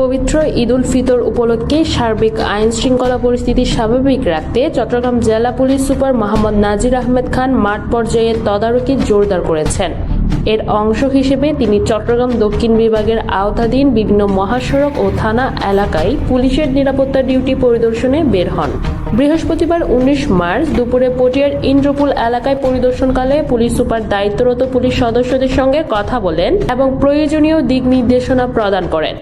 পবিত্র ঈদ উল ফিতর উপলক্ষে সার্বিক আইন শৃঙ্খলা পরিস্থিতি স্বাভাবিক রাখতে চট্টগ্রাম জেলা পুলিশ সুপার মোহাম্মদ নাজির আহমেদ খান মাঠ পর্যায়ে তদারকি জোরদার করেছেন। এর অংশ হিসেবে তিনি চট্টগ্রাম দক্ষিণ বিভাগের আওতাধীন বিভিন্ন মহাসড়ক ও থানা এলাকায় পুলিশের নিরাপত্তা ডিউটি পরিদর্শনে বের হন। বৃহস্পতিবার 19 মার্চ দুপুরে পটিয়ার ইন্দ্রপুল এলাকায় পরিদর্শনকালে পুলিশ সুপার দায়িত্বরত পুলিশ সদস্যদের সঙ্গে কথা বলেন এবং প্রয়োজনীয় দিক নির্দেশনা প্রদান করেন।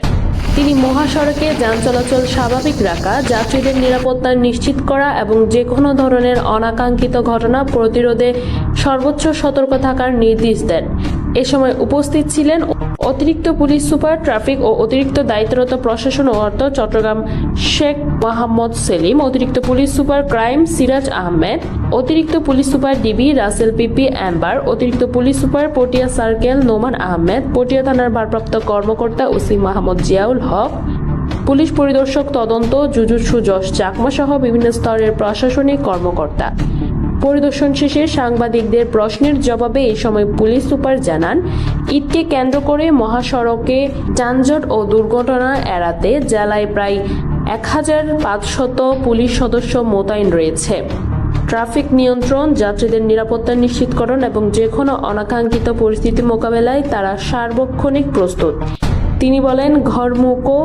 তিনি মহাসড়কে যান চলাচল স্বাভাবিক রাখা, যাত্রীদের নিরাপত্তা নিশ্চিত করা এবং যে কোনো ধরনের অনাকাঙ্ক্ষিত ঘটনা প্রতিরোধে সর্বোচ্চ সতর্ক থাকার নির্দেশ দেন। এ সময় উপস্থিত ছিলেন অতিরিক্ত পুলিশ সুপার ট্রাফিক ও অতিরিক্ত দায়িত্বরত প্রশাসন ও অর্থ চট্টগ্রাম শেখ মোহাম্মদ সেলিম, অতিরিক্ত police super crime Siraj Ahmed, অতিরিক্ত পুলিশ সুপার ডিবি রাসেল পিপি অ্যাম্বার, অতিরিক্ত police super Patiya circle Noman Ahmed, Patiya থানার ভারপ্রাপ্ত কর্মকর্তা ওসি মোহাম্মদ জিয়াউল হক, পুলিশ পরিদর্শক তদন্ত জুজুৎসু যশ চাকমা সহ বিভিন্ন স্তরের প্রশাসনিক কর্মকর্তা। পরিদর্শন শেষে সাংবাদিকদের প্রশ্নের জবাবে এই সময় পুলিশ সুপার জানান, ঈদকে কেন্দ্র করে মহাসড়কে যানজট ও দুর্ঘটনা এড়াতে জেলায় প্রায় 1500 পুলিশ সদস্য মোতায়েন রয়েছে। ট্রাফিক নিয়ন্ত্রণ, যাত্রীদের নিরাপত্তা নিশ্চিতকরণ এবং যে কোনো অনাকাঙ্ক্ষিত পরিস্থিতি মোকাবেলায় তারা সার্বক্ষণিক প্রস্তুত। তিনি বলেন, ঘরমুখো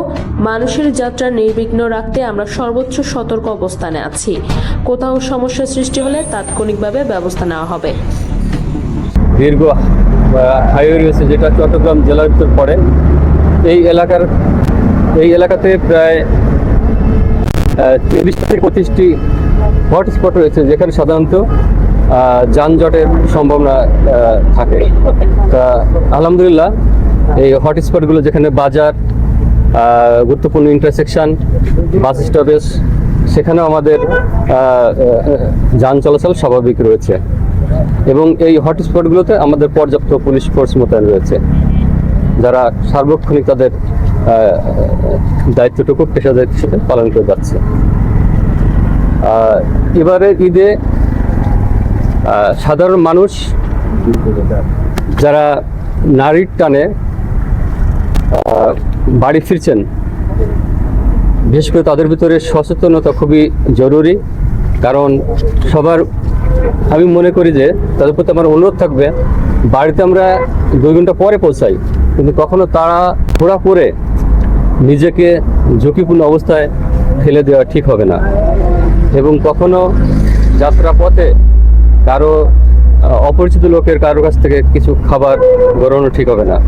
মানুষের যাত্রা নির্বিঘ্ন রাখতে আমরা সর্বোচ্চ সতর্ক অবস্থানে আছি। কোথাও সমস্যা সৃষ্টি হলে তাৎক্ষণিকভাবে ব্যবস্থা নেওয়া হবে। দীর্ঘ হাইওয়ে রয়েছে যেটা চট্টগ্রাম জেলার ভিতর পড়ে। এই এলাকাতে প্রায় 30 থেকে 25টি হটস্পট রয়েছে যেখানে সাধারণত যানজটের সম্ভাবনা থাকে। তা আলহামদুলিল্লাহ এই হটস্পটগুলো যেখানে বাজার, গুরুত্বপূর্ণ ইন্টারসেকশন, বাস স্টপেজ, সেখানেও আমাদের যান চলাচল স্বাভাবিক রয়েছে এবং এই হটস্পটগুলোতে আমাদের পর্যাপ্ত পুলিশ ফোর্স মোতায়েন রয়েছে যারা সার্বক্ষণিক তাদের দায়িত্বটুকু পেশাদারিত্বের সাথে পালন করে যাচ্ছে। এবারের ঈদে সাধারণ মানুষ যারা নারীর টানে বাড়ি ফিরছেন, বিশেষ করে তাদের ভিতরে সচেতনতা খুবই জরুরি। কারণ আমি মনে করি যে তাদের প্রতি আমার অনুরোধ থাকবে, বাড়িতে আমরা 2 ঘন্টা পরে পৌঁছাই, কিন্তু কখনো তাড়াহুড়া করে নিজেকে ঝুঁকিপূর্ণ অবস্থায় ফেলে দেওয়া ঠিক হবে না এবং কখনো যাত্রা পথে কারো অপরিচিত লোকের কারো কাছ থেকে কিছু খাবার গড়ানো ঠিক হবে না।